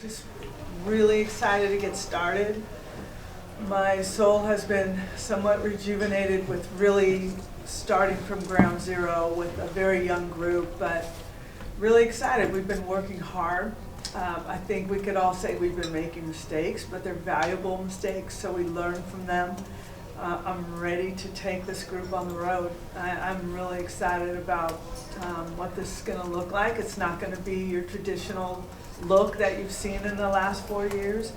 just really excited to get started. My soul has been somewhat rejuvenated with really starting from ground zero with a very young group, but really excited. We've been working hard. I think we could all say we've been making mistakes, but they're valuable mistakes, so we learn from them. I'm ready to take this group on the road. I'm really excited about what this is going to look like. It's not going to be your traditional look that you've seen in the last 4 years,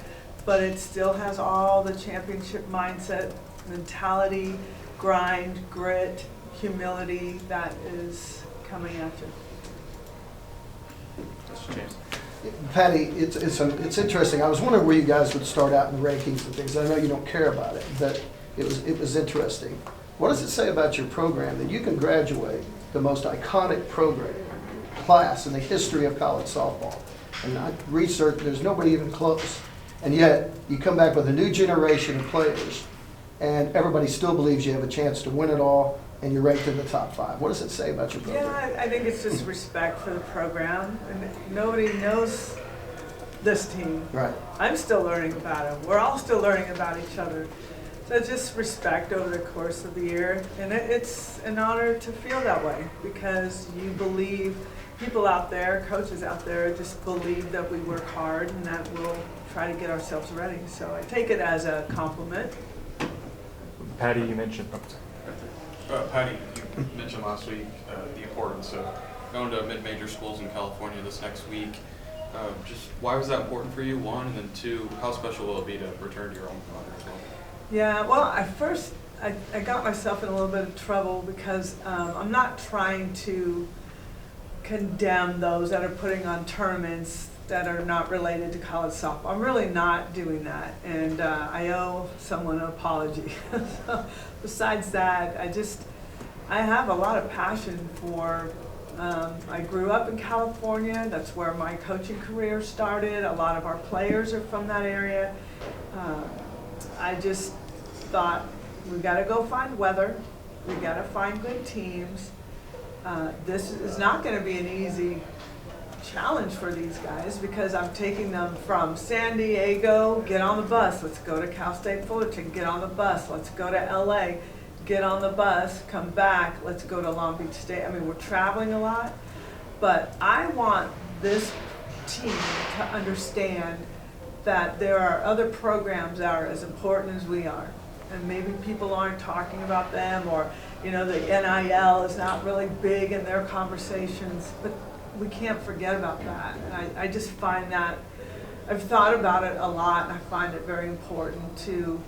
but it still has all the championship mindset, mentality, grind, grit, humility that is coming at you. James. Patty, it's interesting. I was wondering where you guys would start out in the rankings and things. I know you don't care about it, but it was interesting. What does it say about your program that you can graduate the most iconic program class in the history of college softball? And I researched, there's nobody even close. And yet, you come back with a new generation of players, and everybody still believes you have a chance to win it all, and you're ranked in the top 5. What does it say about your program? Yeah, I think it's just respect for the program. And nobody knows this team. Right. I'm still learning about it. We're all still learning about each other. So just respect over the course of the year. And it's an honor to feel that way because you believe, people out there, coaches out there, just believe that we work hard and that we'll try to get ourselves ready. So I take it as a compliment. Patty, you mentioned. Patty, you mentioned last week the importance of going to mid-major schools in California this next week. Just why was that important for you, one, and then two, how special will it be to return to your own father as well? Yeah, well, I got myself in a little bit of trouble because I'm not trying to condemn those that are putting on tournaments that are not related to college softball. I'm really not doing that, and I owe someone an apology. So, besides that, I have a lot of passion for, I grew up in California. That's where my coaching career started. A lot of our players are from that area. I just thought, we gotta go find weather. We gotta find good teams. This is not gonna be an easy challenge for these guys because I'm taking them from San Diego, get on the bus, let's go to Cal State Fullerton, get on the bus, let's go to LA, get on the bus, come back, let's go to Long Beach State. I mean, we're traveling a lot, but I want this team to understand that there are other programs that are as important as we are. And maybe people aren't talking about them, or, you know, the NIL is not really big in their conversations, but we can't forget about that. And I just find that, I've thought about it a lot, and I find it very important to,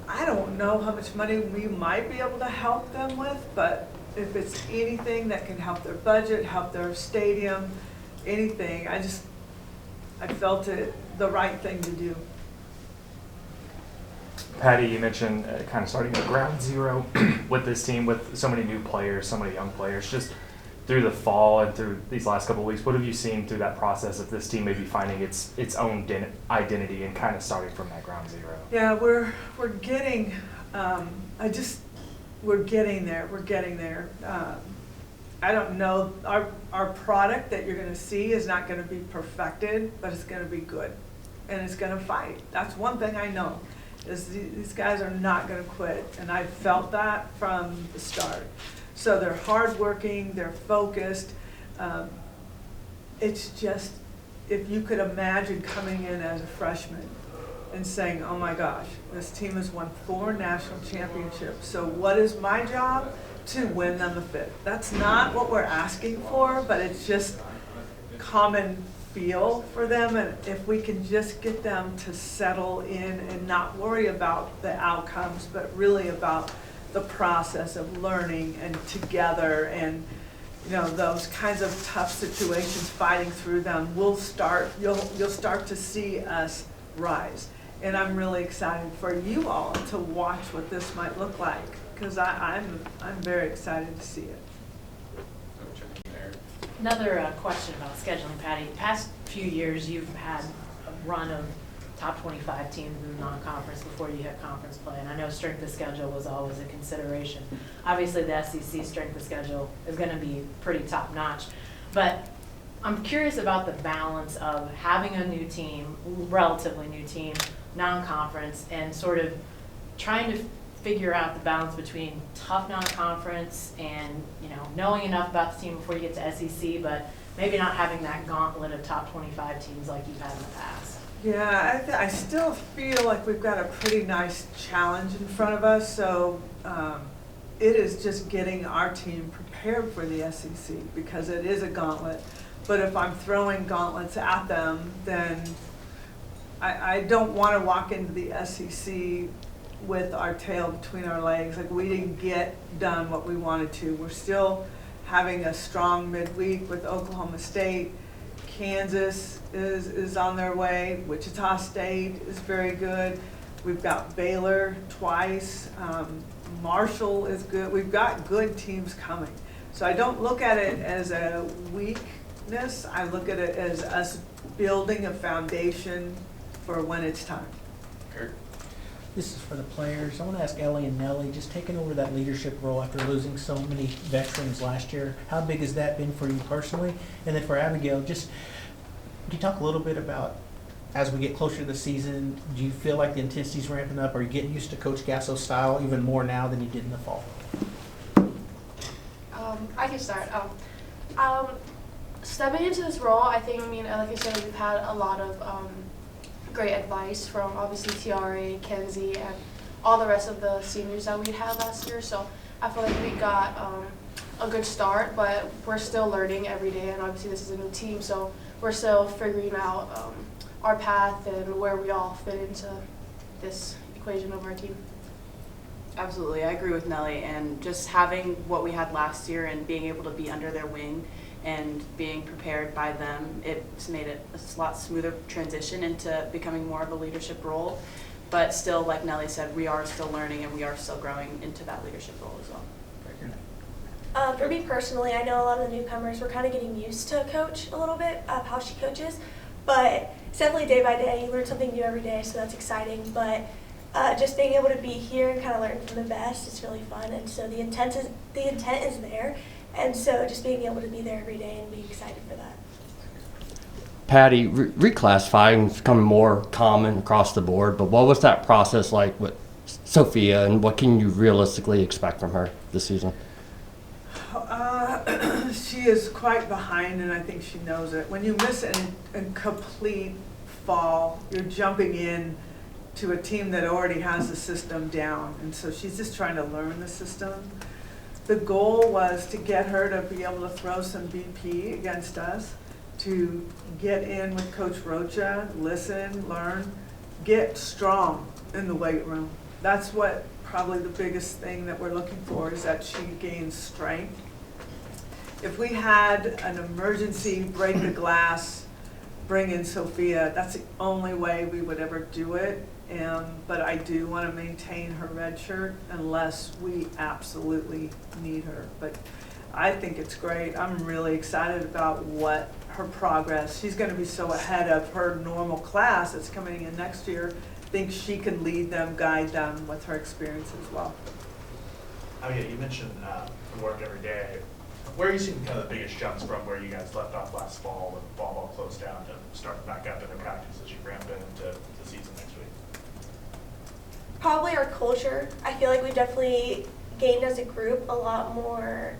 I don't know how much money we might be able to help them with, but if it's anything that can help their budget, help their stadium, anything, I felt it the right thing to do. Patty, you mentioned kind of starting at ground zero with this team, with so many new players, so many young players. Just through the fall and through these last couple of weeks, what have you seen through that process of this team maybe finding its own identity and kind of starting from that ground zero? Yeah, we're getting, we're getting there. We're getting there. I don't know, our product that you're going to see is not going to be perfected, but it's going to be good, and it's going to fight. That's one thing I know, is these guys are not going to quit, and I felt that from the start. So they're hardworking, they're focused. It's just, if you could imagine coming in as a freshman and saying, oh my gosh, this team has won 4 national championships, so what is my job? To win them a 5th. That's not what we're asking for, but it's just common feel for them, and if we can just get them to settle in and not worry about the outcomes, but really about the process of learning and together, and you know, those kinds of tough situations, fighting through them, you'll start to see us rise. And I'm really excited for you all to watch what this might look like, because I'm very excited to see it. Another question about scheduling, Patty. Past few years, you've had a run of top 25 teams in the non-conference before you hit conference play, and I know strength of schedule was always a consideration. Obviously, the SEC strength of schedule is going to be pretty top-notch, but I'm curious about the balance of having a new team, relatively new team, non-conference, and sort of trying to figure out the balance between tough non-conference and, you know, knowing enough about the team before you get to SEC, but maybe not having that gauntlet of top 25 teams like you've had in the past. Yeah, I still feel like we've got a pretty nice challenge in front of us, so it is just getting our team prepared for the SEC because it is a gauntlet. But if I'm throwing gauntlets at them, then I don't want to walk into the SEC with our tail between our legs. Like, we didn't get done what we wanted to. We're still having a strong midweek with Oklahoma State. Kansas is on their way. Wichita State is very good. We've got Baylor twice. Marshall is good. We've got good teams coming. So I don't look at it as a weakness. I look at it as us building a foundation for when it's time. Kurt? This is for the players. I want to ask Ellie and Nelly, just taking over that leadership role after losing so many veterans last year, how big has that been for you personally? And then for Abigail, just can you talk a little bit about, as we get closer to the season, do you feel like the intensity's ramping up? Are you getting used to Coach Gasso's style even more now than you did in the fall? I can start. Stepping into this role, I think, like I said, we've had a lot of great advice from obviously TRA, Kenzie, and all the rest of the seniors that we had last year. So I feel like we got a good start, but we're still learning every day, and obviously this is a new team, so we're still figuring out our path and where we all fit into this equation of our team. Absolutely, I agree with Nelly, and just having what we had last year and being able to be under their wing and being prepared by them, it's made it a lot smoother transition into becoming more of a leadership role. But still, like Nelly said, we are still learning and we are still growing into that leadership role as well. For me personally, I know a lot of the newcomers, we're kind of getting used to Coach a little bit of how she coaches, but it's definitely day by day. You learn something new every day, so that's exciting. But just being able to be here and kind of learn from the best is really fun, and so the intent is there, and so just being able to be there every day and be excited for that. Patty, reclassifying is becoming more common across the board, but what was that process like with Sophia, and what can you realistically expect from her this season? She is quite behind, and I think she knows it. When you miss a complete fall, you're jumping in to a team that already has the system down, and so she's just trying to learn the system. The goal was to get her to be able to throw some BP against us, to get in with Coach Rocha, listen, learn, get strong in the weight room. That's what probably the biggest thing that we're looking for, is that she gains strength. If we had an emergency break the glass, bring in Sophia, that's the only way we would ever do it. But I do want to maintain her red shirt unless we absolutely need her. But I think it's great. I'm really excited about what her progress. She's going to be so ahead of her normal class that's coming in next year. I think she can lead them, guide them with her experience as well. Oh yeah, you mentioned the work every day. Where are you seeing kind of the biggest jumps from where you guys left off last fall when volleyball closed down to start back up in the practice as you ramp into the season next week? Probably our culture. I feel like we've definitely gained as a group a lot more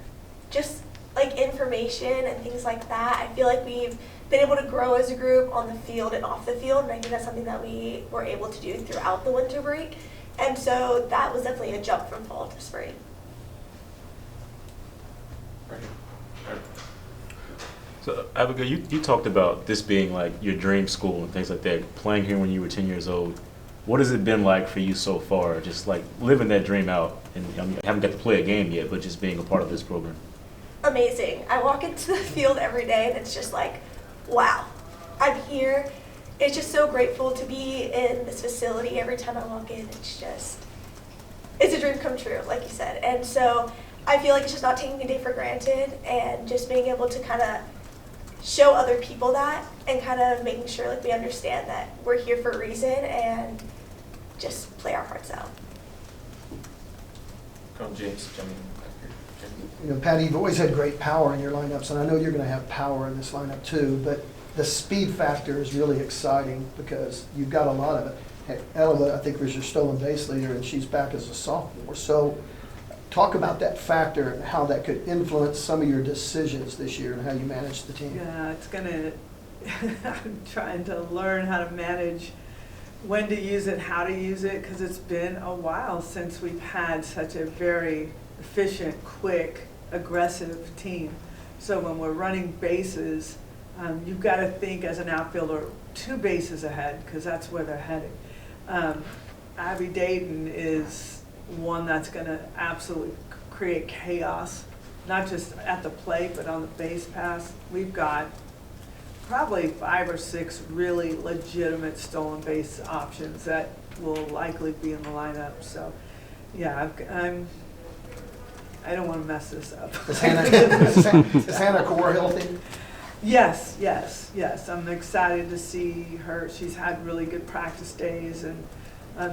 just like information and things like that. I feel like we've been able to grow as a group on the field and off the field, and I think that's something that we were able to do throughout the winter break. And so that was definitely a jump from fall to spring. So Abigail, you talked about this being like your dream school and things like that, playing here when you were 10 years old. What has it been like for you so far, just like living that dream out? And I mean, I haven't got to play a game yet, but just being a part of this program. Amazing. I walk into the field every day and it's just like, wow, I'm here. It's just so grateful to be in this facility every time I walk in. It's a dream come true, like you said. And so I feel like it's just not taking a day for granted and just being able to kind of show other people that and kind of making sure like we understand that we're here for a reason and just play our hearts out. Come James, You know, Patty, you've always had great power in your lineups, and I know you're going to have power in this lineup too, but the speed factor is really exciting because you've got a lot of it. Heck, Ella, I think, was your stolen base leader, and she's back as a sophomore. So talk about that factor and how that could influence some of your decisions this year and how you manage the team. Yeah, it's gonna, I'm trying to learn how to manage when to use it, how to use it, because it's been a while since we've had such a very efficient, quick, aggressive team. So when we're running bases, you've got to think as an outfielder 2 bases ahead, because that's where they're heading. Abby Dayton is one that's going to absolutely create chaos, not just at the plate, but on the base pass. We've got probably 5 or 6 really legitimate stolen base options that will likely be in the lineup. So, yeah, I don't want to mess this up. Is Hannah Core healthy? Yes, yes, yes. I'm excited to see her. She's had really good practice days, and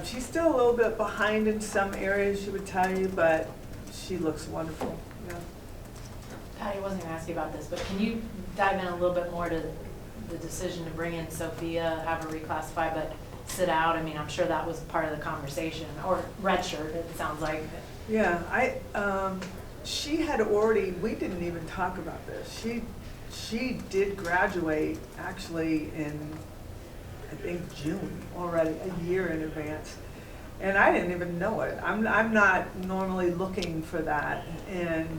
she's still a little bit behind in some areas, she would tell you, but she looks wonderful. Yeah. Patty, I wasn't going to ask you about this, but can you dive in a little bit more to the decision to bring in Sophia, have her reclassify, but sit out? I mean, I'm sure that was part of the conversation, or redshirt, it sounds like. Yeah, she had already, we didn't even talk about this. She did graduate actually in, I think, June already, a year in advance. And I didn't even know it. I'm not normally looking for that. And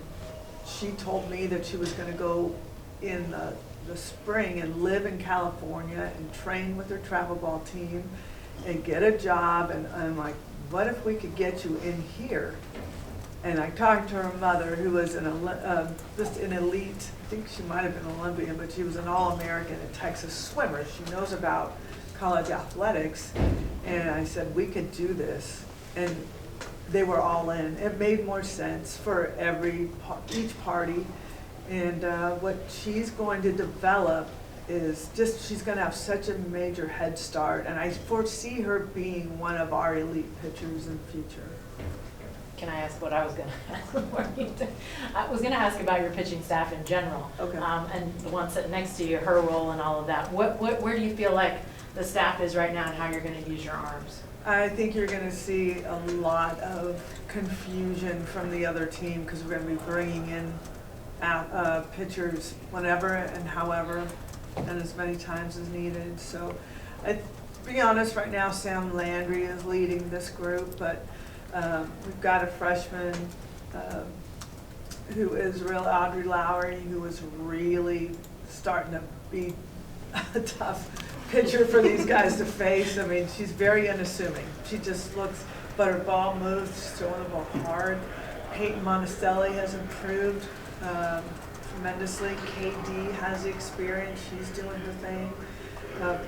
she told me that she was going to go in the spring and live in California and train with her travel ball team and get a job. And I'm like, what if we could get you in here? And I talked to her mother, who was just an elite, I think she might have been an Olympian, but she was an All-American and Texas swimmer. She knows about college athletics. And I said, we could do this. And they were all in. It made more sense for each party. And what she's going to develop is just, she's going to have such a major head start. And I foresee her being one of our elite pitchers in the future. Can I ask what I was going to ask? I was going to ask about your pitching staff in general. Okay. And the one sitting next to you, her role and all of that. Where do you feel like the staff is right now and how you're going to use your arms? I think you're going to see a lot of confusion from the other team because we're going to be bringing in pitchers whenever and however and as many times as needed. So, to be honest, right now Sam Landry is leading this group, but we've got a freshman who is Audrey Lowry, who is really starting to be a tough pitcher for these guys to face. I mean, she's very unassuming. She just looks, but her ball moves, she's throwing the ball hard. Peyton Monticelli has improved tremendously. KD has the experience. She's doing her thing.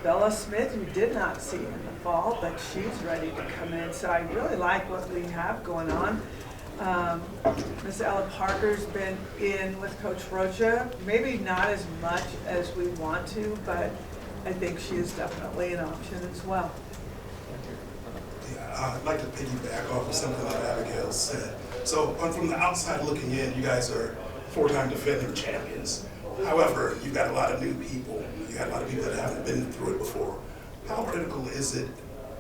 Bella Smith, you did not see in the fall, but she's ready to come in. So I really like what we have going on. Miss Ella Parker's been in with Coach Rocha, maybe not as much as we want to, but I think she is definitely an option as well. Yeah, I'd like to piggyback off of something that Abigail said. So from the outside looking in, you guys are 4-time defending champions. However, you've got a lot of new people. You got a lot of people that haven't been through it before. How critical is it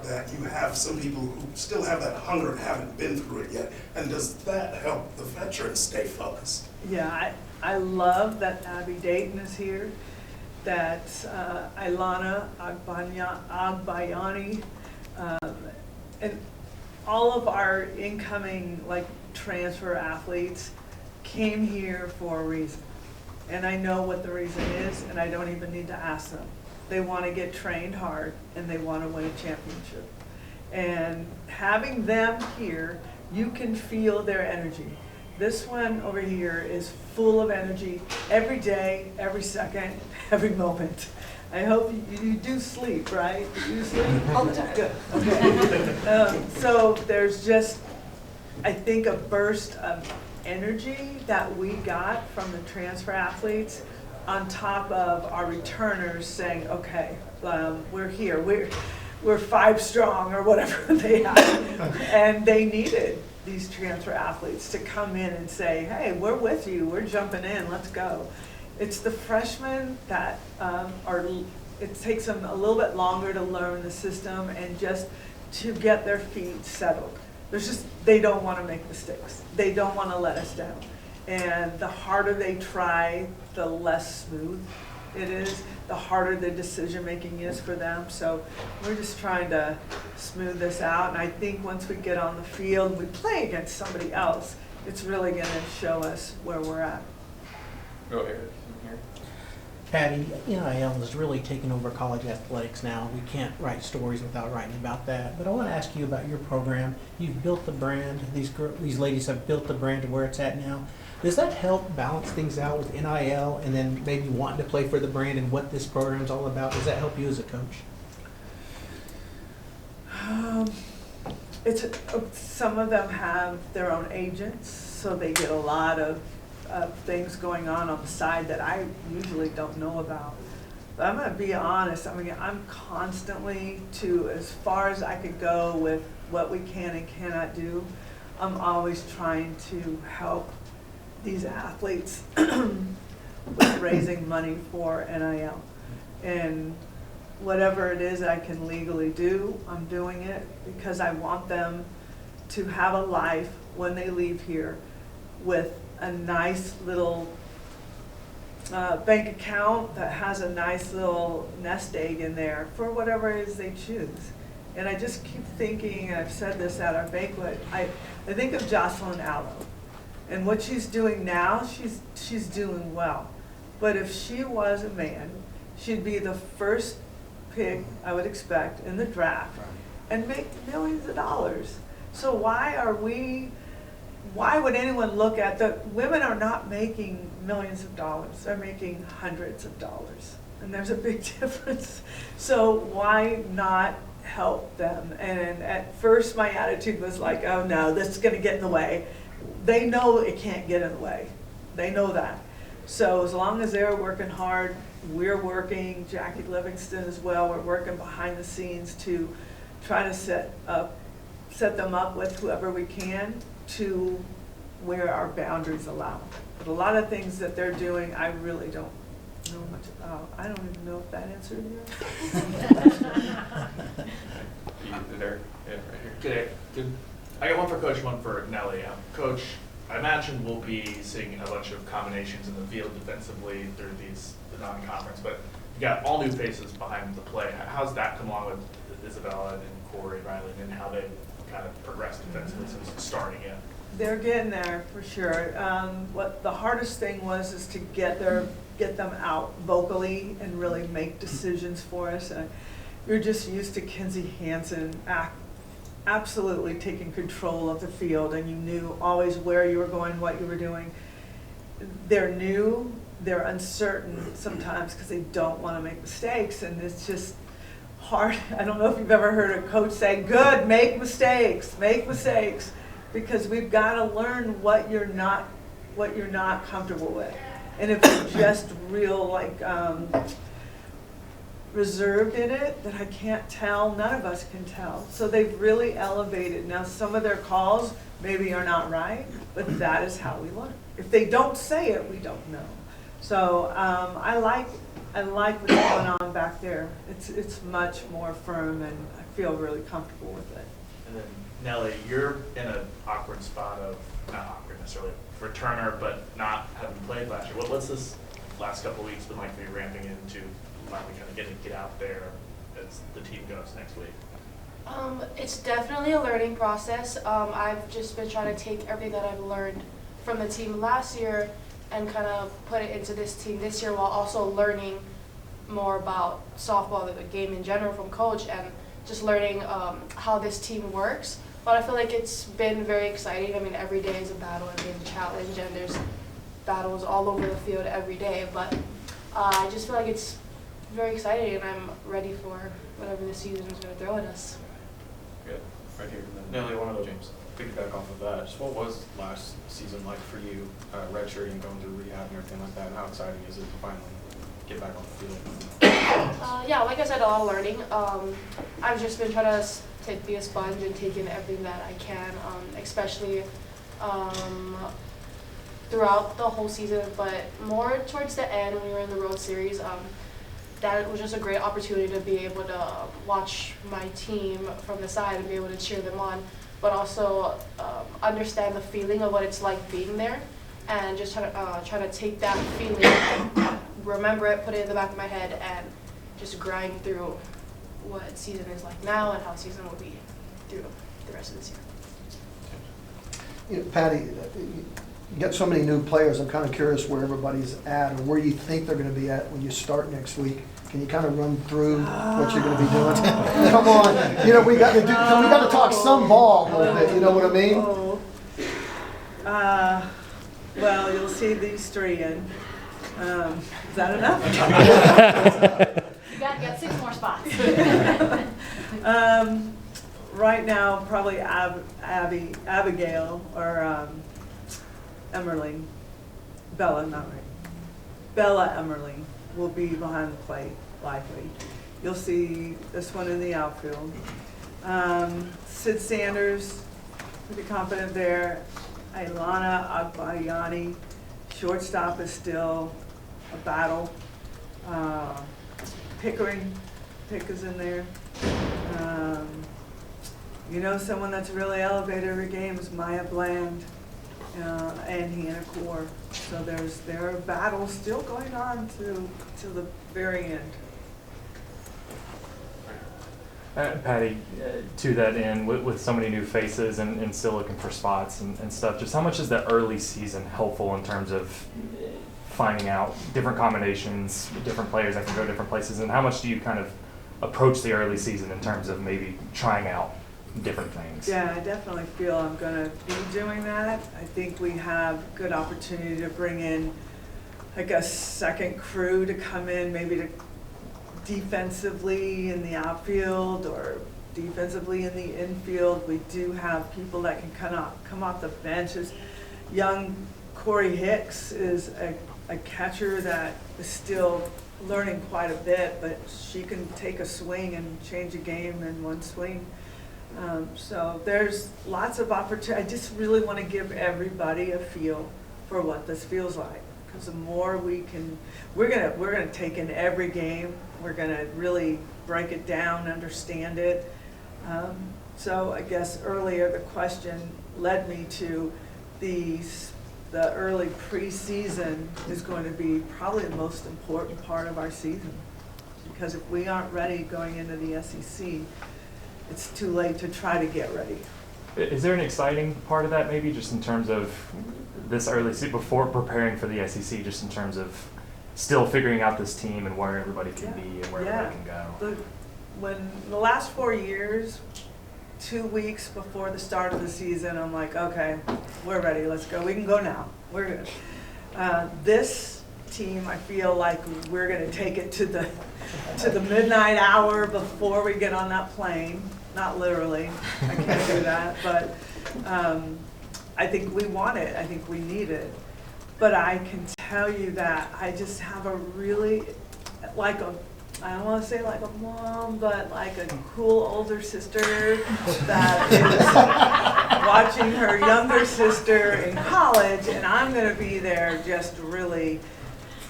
that you have some people who still have that hunger and haven't been through it yet? And does that help the veterans stay focused? Yeah, I love that Abby Dayton is here, that Ilana Agbayani, and all of our incoming transfer athletes came here for a reason. And I know what the reason is, and I don't even need to ask them. They want to get trained hard, and they want to win a championship. And having them here, you can feel their energy. This one over here is full of energy every day, every second, every moment. I hope you do sleep, right? You do sleep? All the time. Good, okay. So there's just, I think, a burst of energy that we got from the transfer athletes on top of our returners saying, okay, we're here, we're 5 strong or whatever they have. And they need it. these transfer athletes to come in and say, hey, we're with you, we're jumping in, let's go. It's the freshmen that it takes them a little bit longer to learn the system and just to get their feet settled. They don't want to make mistakes. They don't want to let us down. And the harder they try, the less smooth it is, the harder the decision making is for them. So we're just trying to smooth this out. And I think once we get on the field and we play against somebody else, it's really going to show us where we're at. Go ahead. Here. Patty, NIL is really taking over college athletics now. We can't write stories without writing about that. But I want to ask you about your program. You've built the brand. These ladies have built the brand to where it's at now. Does that help balance things out with NIL and then maybe wanting to play for the brand and what this program is all about? Does that help you as a coach? Some of them have their own agents, so they get a lot of things going on the side that I usually don't know about. But I'm going to be honest. I'm constantly, as far as I could go with what we can and cannot do, I'm always trying to help these athletes with raising money for NIL. And whatever it is I can legally do, I'm doing it because I want them to have a life when they leave here with a nice little bank account that has a nice little nest egg in there for whatever it is they choose. And I just keep thinking, and I've said this at our banquet, I think of Jocelyn Allo. And what she's doing now, she's doing well. But if she was a man, she'd be the first pick, I would expect, in the draft and make millions of dollars. So why would anyone look at women are not making millions of dollars, they're making hundreds of dollars. And there's a big difference. So why not help them? And at first my attitude was like, oh no, this is gonna get in the way. They know it can't get in the way. They know that. So as long as they're working hard, we're working, Jackie Livingston as well, we're working behind the scenes to try to set them up with whoever we can to where our boundaries allow. But a lot of things that they're doing, I really don't know much about. I don't even know if that answered You there? Yeah, right here. Good. I got one for Coach, one for Nelly. Coach, I imagine we'll be seeing a bunch of combinations in the field defensively through the non-conference, but you got all new faces behind the play. How's that come along with Isabella and Corey Riley and how they kind of progressed defensively since starting it? They're getting there for sure. What the hardest thing is to get them out vocally and really make decisions for us. You're just used to Kinsey Hansen absolutely taking control of the field, and you knew always where you were going, what you were doing. They're new, they're uncertain sometimes because they don't want to make mistakes, and it's just hard. I don't know if you've ever heard a coach say, good, make mistakes, because we've got to learn what you're not comfortable with. And if you're just real reserved in it, that I can't tell, none of us can tell. So they've really elevated. Now some of their calls maybe are not right, but that is how we learn. If they don't say it, we don't know. So I like what's going on back there. It's much more firm, and I feel really comfortable with it. And then Nelly, you're in an awkward spot of, not awkward necessarily, returner, but not having played last year. What's this last couple of weeks been like for you ramping into finally kind of get out there as the team goes next week? It's definitely a learning process. I've just been trying to take everything that I've learned from the team last year and kind of put it into this team this year, while also learning more about softball, the game in general, from coach, and just learning how this team works. But I feel like it's been very exciting. I mean, every day is a battle, every day is a challenge, and there's battles all over the field every day. But I just feel like it's very exciting, and I'm ready for whatever the season is going to throw at us. Good. Right here. Nelly, one of those James. Piggyback off of that. Just what was last season like for you, redshirting, going through rehab and everything like that? And how exciting is it to finally get back on the field? Yeah, like I said, a lot of learning. I've just been trying to to be a sponge and take in everything that I can, especially throughout the whole season, but more towards the end when we were in the World Series. That was just a great opportunity to be able to watch my team from the side and be able to cheer them on, but also understand the feeling of what it's like being there, and just try to take that feeling, remember it, put it in the back of my head, and just grind through what season is like now and how season will be through the rest of this year. Patty, you got so many new players. I'm kind of curious where everybody's at, or where you think they're going to be at when you start next week. Can you kind of run through what you're going to be doing? Come on, we got to talk some ball a little bit. You know what I mean? Well, you'll see these three in. Is that enough? You got 6 more spots. Right now, probably Abigail or Emmerling. Bella Emmerling will be behind the plate, likely. You'll see this one in the outfield. Sid Sanders, pretty confident there. Ailana Agbayani, shortstop is still a battle. Pick is in there. Someone that's really elevated every game is Maya Bland and Hannah Core. So there are battles still going on to the very end. Patty, to that end, with so many new faces and still looking for spots and stuff, just how much is the early season helpful in terms of finding out different combinations, different players that can go different places, and how much do you kind of approach the early season in terms of maybe trying out different things? Yeah, I definitely feel I'm going to be doing that. I think we have good opportunity to bring in like a second crew to come in, maybe to defensively in the outfield or defensively in the infield. We do have people that can come off the benches. Young Corey Hicks is a catcher that is still learning quite a bit, but she can take a swing and change a game in one swing. So there's lots of opportunity. I just really want to give everybody a feel for what this feels like, because the more we can, we're gonna take in every game. We're gonna really break it down, understand it. So I guess earlier the question led me to the early preseason is going to be probably the most important part of our season, because if we aren't ready going into the SEC, it's too late to try to get ready. Is there an exciting part of that, maybe just in terms of this early season before preparing for the SEC, just in terms of still figuring out this team and where everybody can be and where everybody can go? When the last 4 years, 2 weeks before the start of the season, I'm like, okay, we're ready, let's go. We can go now. We're good. This team, I feel like we're going to take it to the midnight hour before we get on that plane. Not literally, I can't do that, but I think we want it. I think we need it. But I can tell you that I just have a really, I don't want to say like a mom, but like a cool older sister that is watching her younger sister in college, and I'm going to be there just really,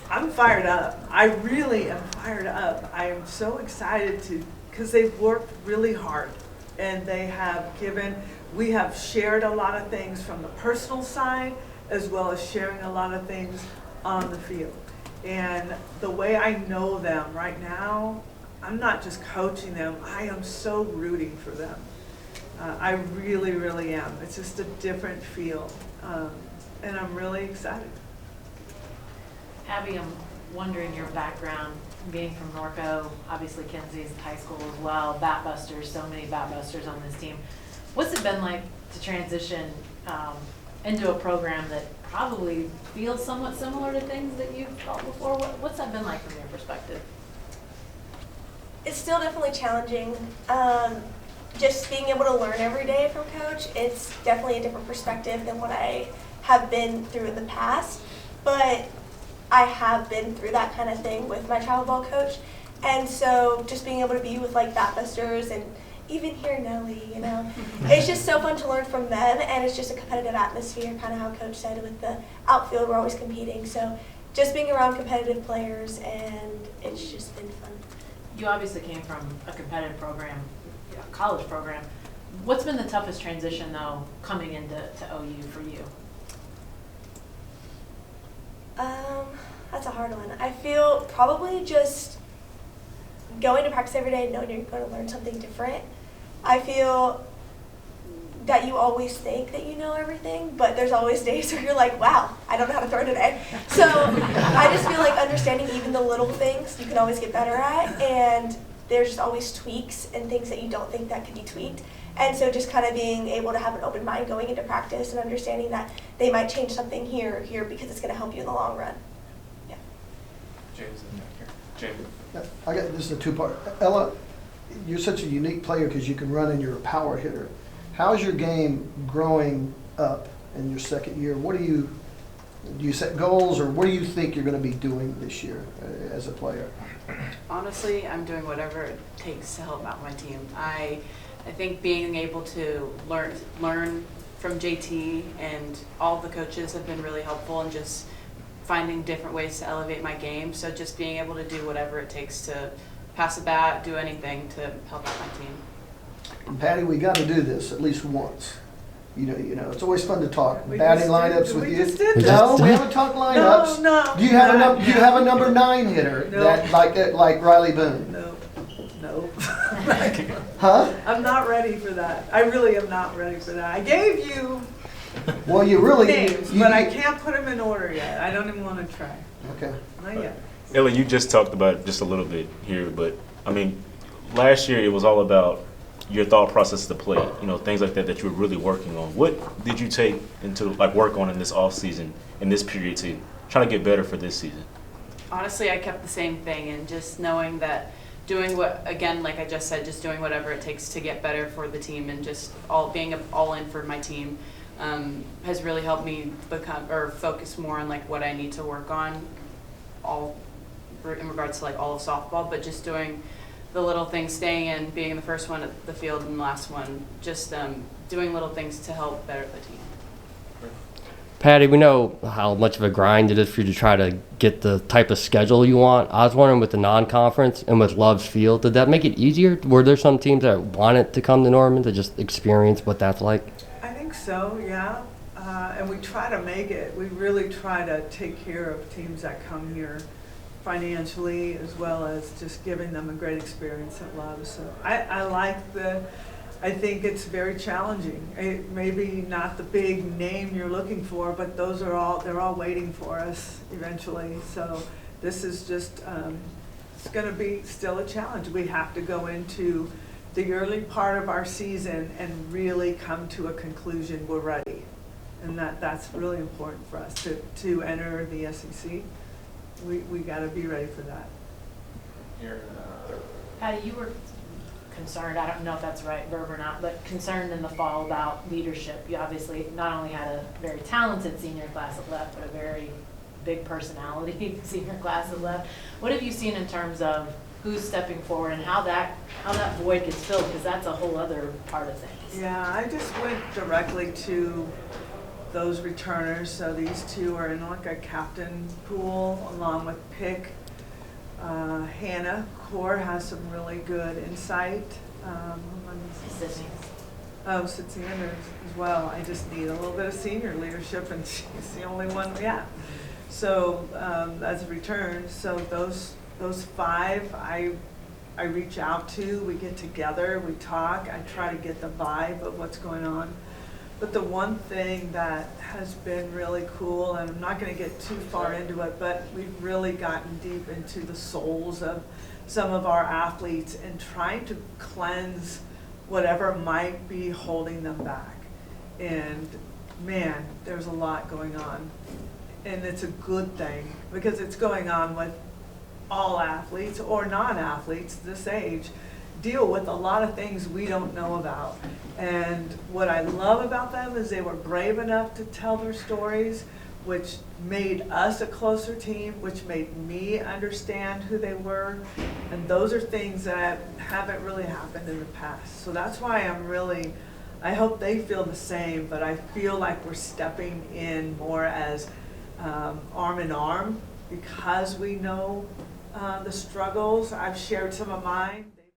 I'm fired up. I really am fired up. I am so excited because they've worked really hard, and we have shared a lot of things from the personal side, as well as sharing a lot of things on the field. And the way I know them right now, I'm not just coaching them, I am so rooting for them. I really, really am. It's just a different feel, and I'm really excited. Abby, I'm wondering your background, being from Norco, obviously Kenzie's high school as well, Batbusters, so many Batbusters on this team. What's it been like to transition into a program that probably feels somewhat similar to things that you've felt before? What's that been like from your perspective? It's still definitely challenging. Just being able to learn every day from Coach, it's definitely a different perspective than what I have been through in the past. But I have been through that kind of thing with my travel ball coach. And so just being able to be with like Batbusters and even hear Nelly, you know. It's just so fun to learn from them, and it's just a competitive atmosphere, kind of how Coach said with the outfield, we're always competing. So just being around competitive players, and it's just been fun. You obviously came from a competitive program, a college program. What's been the toughest transition, though, coming into OU for you? That's a hard one. I feel probably just going to practice every day and knowing you're going to learn something different. I feel that you always think that you know everything, but there's always days where you're like, wow, I don't know how to throw today. So I just feel like understanding even the little things you can always get better at, and there's just always tweaks and things that you don't think that could be tweaked. And so just kind of being able to have an open mind going into practice and understanding that they might change something here or here because it's going to help you in the long run. Yeah. James in back here. James. This is a two-part. Ella, you're such a unique player because you can run and you're a power hitter. How's your game growing up in your second year? Do you set goals, or what do you think you're going to be doing this year as a player? Honestly, I'm doing whatever it takes to help out my team. I think being able to learn from JT and all the coaches have been really helpful, and just finding different ways to elevate my game. So just being able to do whatever it takes to pass a bat, do anything to help out my team. And Patty, we got to do this at least once. You know, it's always fun to talk We batting just did- lineups with we you. just did No, that. we haven't talked lineups. No. Do you have a number 9 hitter No. that like Riley Boone? No. Huh? I'm not ready for that. I really am not ready for that. I gave you Well, you really names, but I can't put them in order yet. I don't even want to try. Okay. Not yet. Ella, you just talked about it just a little bit here, but I mean, last year it was all about your thought process to play, things like that you were really working on. What did you take into work on in this off season, in this period, to try to get better for this season? Honestly, I kept the same thing, and just knowing that doing like I just said, just doing whatever it takes to get better for the team, and just being all in for my team has really helped me focus more on what I need to work on, all in regards to all of softball, but just doing the little things, staying in, being the first one at the field and the last one, just doing little things to help better the team. Patty, we know how much of a grind it is for you to try to get the type of schedule you want. I was wondering, with the non-conference and with Love's Field, did that make it easier? Were there some teams that wanted to come to Norman to just experience what that's like? I think so, yeah. And we try to make it. We really try to take care of teams that come here financially, as well as just giving them a great experience at Love. So I think it's very challenging. Maybe not the big name you're looking for, but they're all waiting for us eventually. So this is just, it's going to be still a challenge. We have to go into the early part of our season and really come to a conclusion we're ready. And that's really important for us to enter the SEC. We got to be ready for that. Here, Patty, you were concerned, I don't know if that's the right verb or not, but concerned in the fall about leadership. You obviously not only had a very talented senior class at left, but a very big personality senior class at left. What have you seen in terms of who's stepping forward and how that void gets filled? Because that's a whole other part of things. Yeah, I just went directly to those returners. So these two are in a captain pool along with Pick. Hannah Core has some really good insight. Sydney Anders as well. I just need a little bit of senior leadership, and she's the only one we have. So as a return, so those 5 I reach out to. We get together, we talk. I try to get the vibe of what's going on. But the one thing that has been really cool, and I'm not going to get too far into it, but we've really gotten deep into the souls of some of our athletes and trying to cleanse whatever might be holding them back. And man, there's a lot going on. And it's a good thing because it's going on with all athletes or non-athletes this age deal with a lot of things we don't know about. And what I love about them is they were brave enough to tell their stories. which made us a closer team, which made me understand who they were. And those are things that haven't really happened in the past. So that's why I hope they feel the same, but I feel like we're stepping in more as arm in arm because we know the struggles. I've shared some of mine.